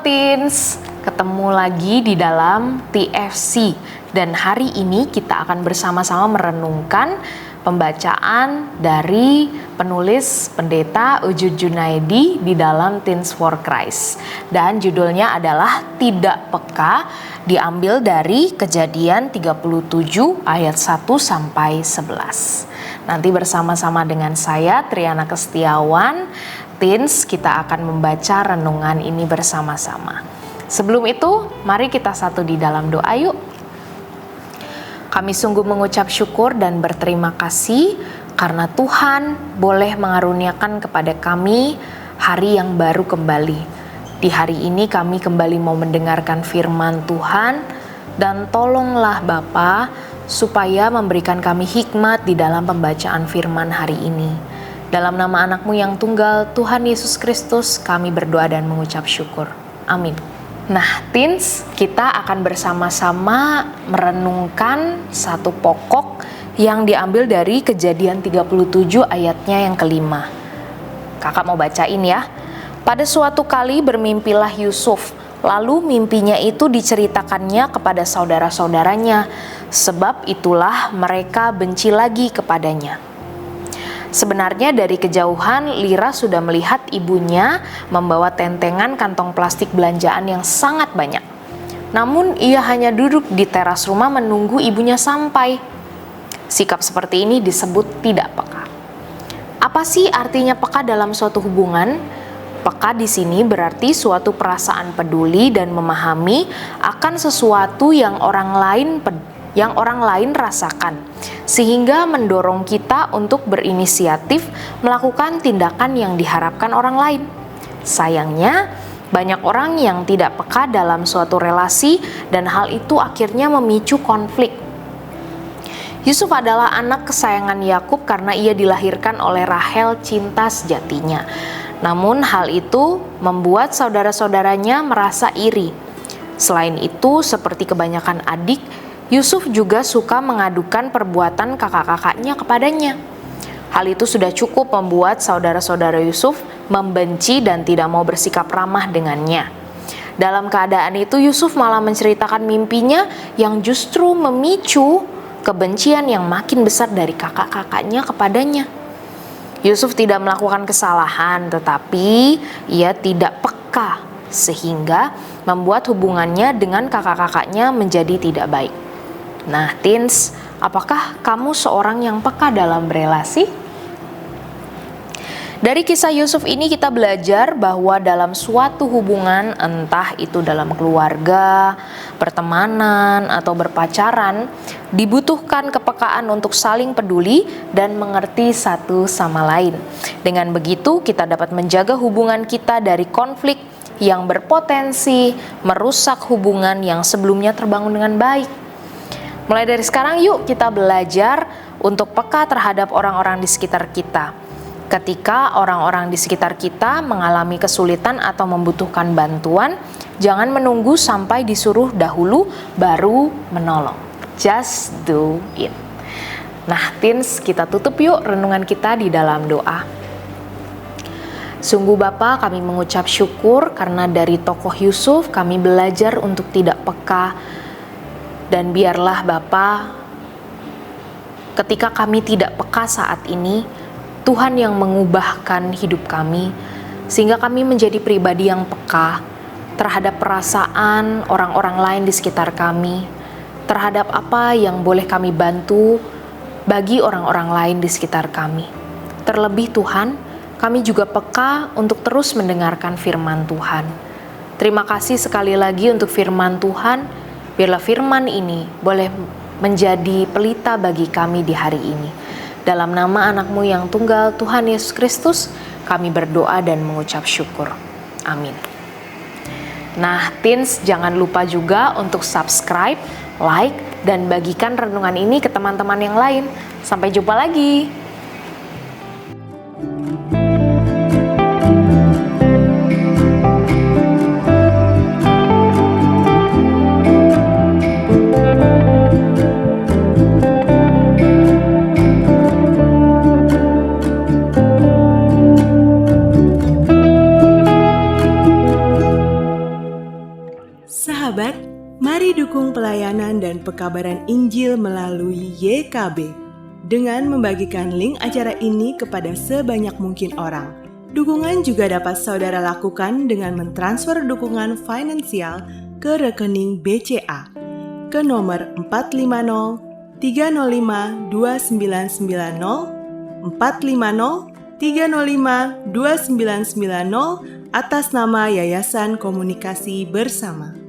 Teens, ketemu lagi di dalam TFC dan hari ini kita akan bersama-sama merenungkan pembacaan dari penulis Pendeta Ujud Junaidi di dalam Teens for Christ dan judulnya adalah Tidak Peka, diambil dari Kejadian 37 ayat 1 sampai 11. Nanti bersama-sama dengan saya Triana Kestiawan, Teens, kita akan membaca renungan ini bersama-sama. Sebelum itu, mari kita satu di dalam doa yuk. Kami sungguh mengucap syukur dan berterima kasih karena Tuhan boleh mengaruniakan kepada kami hari yang baru kembali. Di hari ini kami kembali mau mendengarkan firman Tuhan dan tolonglah Bapa supaya memberikan kami hikmat di dalam pembacaan firman hari ini. Dalam nama anakmu yang tunggal, Tuhan Yesus Kristus, kami berdoa dan mengucap syukur. Amin. Nah, Teens, kita akan bersama-sama merenungkan satu pokok yang diambil dari Kejadian 37 ayatnya yang kelima. Kakak mau bacain ya. Pada suatu kali bermimpilah Yusuf, lalu mimpinya itu diceritakannya kepada saudara-saudaranya, sebab itulah mereka benci lagi kepadanya. Sebenarnya dari kejauhan Lira sudah melihat ibunya membawa tentengan kantong plastik belanjaan yang sangat banyak. Namun ia hanya duduk di teras rumah menunggu ibunya sampai. Sikap seperti ini disebut tidak peka. Apa sih artinya peka dalam suatu hubungan? Peka di sini berarti suatu perasaan peduli dan memahami akan sesuatu yang orang lain rasakan, sehingga mendorong kita untuk berinisiatif melakukan tindakan yang diharapkan orang lain. Sayangnya, banyak orang yang tidak peka dalam suatu relasi dan hal itu akhirnya memicu konflik. Yusuf adalah anak kesayangan Yakub karena ia dilahirkan oleh Rahel, cinta sejatinya. Namun hal itu membuat saudara-saudaranya merasa iri. Selain itu, seperti kebanyakan adik, Yusuf juga suka mengadukan perbuatan kakak-kakaknya kepadanya. Hal itu sudah cukup membuat saudara-saudara Yusuf membenci dan tidak mau bersikap ramah dengannya. Dalam keadaan itu, Yusuf malah menceritakan mimpinya yang justru memicu kebencian yang makin besar dari kakak-kakaknya kepadanya. Yusuf tidak melakukan kesalahan, tetapi ia tidak peka, sehingga membuat hubungannya dengan kakak-kakaknya menjadi tidak baik. Nah, Teens, apakah kamu seorang yang peka dalam relasi? Dari kisah Yusuf ini kita belajar bahwa dalam suatu hubungan, entah itu dalam keluarga, pertemanan, atau berpacaran, dibutuhkan kepekaan untuk saling peduli dan mengerti satu sama lain. Dengan begitu, kita dapat menjaga hubungan kita dari konflik yang berpotensi merusak hubungan yang sebelumnya terbangun dengan baik. Mulai dari sekarang yuk kita belajar untuk peka terhadap orang-orang di sekitar kita. Ketika orang-orang di sekitar kita mengalami kesulitan atau membutuhkan bantuan, jangan menunggu sampai disuruh dahulu baru menolong. Just do it. Nah, Teens, kita tutup yuk renungan kita di dalam doa. Sungguh Bapa, kami mengucap syukur karena dari tokoh Yusuf kami belajar untuk tidak peka. Dan biarlah Bapa, ketika kami tidak peka saat ini, Tuhan yang mengubahkan hidup kami, sehingga kami menjadi pribadi yang peka terhadap perasaan orang-orang lain di sekitar kami, terhadap apa yang boleh kami bantu bagi orang-orang lain di sekitar kami. Terlebih Tuhan, kami juga peka untuk terus mendengarkan firman Tuhan. Terima kasih sekali lagi untuk firman Tuhan. Biarlah firman ini boleh menjadi pelita bagi kami di hari ini. Dalam nama anakmu yang tunggal, Tuhan Yesus Kristus, kami berdoa dan mengucap syukur. Amin. Nah, Teens, jangan lupa juga untuk subscribe, like, dan bagikan renungan ini ke teman-teman yang lain. Sampai jumpa lagi. mendukung pelayanan dan pekabaran Injil melalui YKB dengan membagikan link acara ini kepada sebanyak mungkin orang. Dukungan juga dapat saudara lakukan dengan mentransfer dukungan finansial ke rekening BCA ke nomor 450 305 2990 450 305 2990 atas nama Yayasan Komunikasi Bersama.